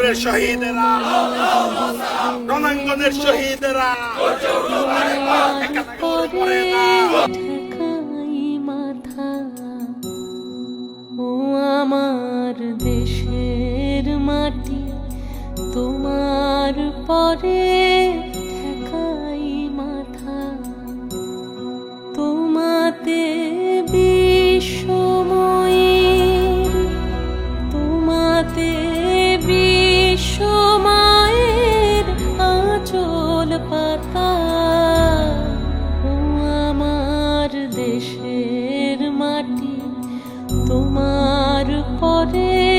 একাত্তরের শহীদেরা, রণাঙ্গনের শহীদেরা মাথা ও আমার দেশের মাটি তোমার পরে ঠেকাই মাথা। তোমাতে বিশ্বময়ের, তোমাতে বিশ্বমায়ের আঁচল পাতা ও আমার দেশের মাটি তোমার পরে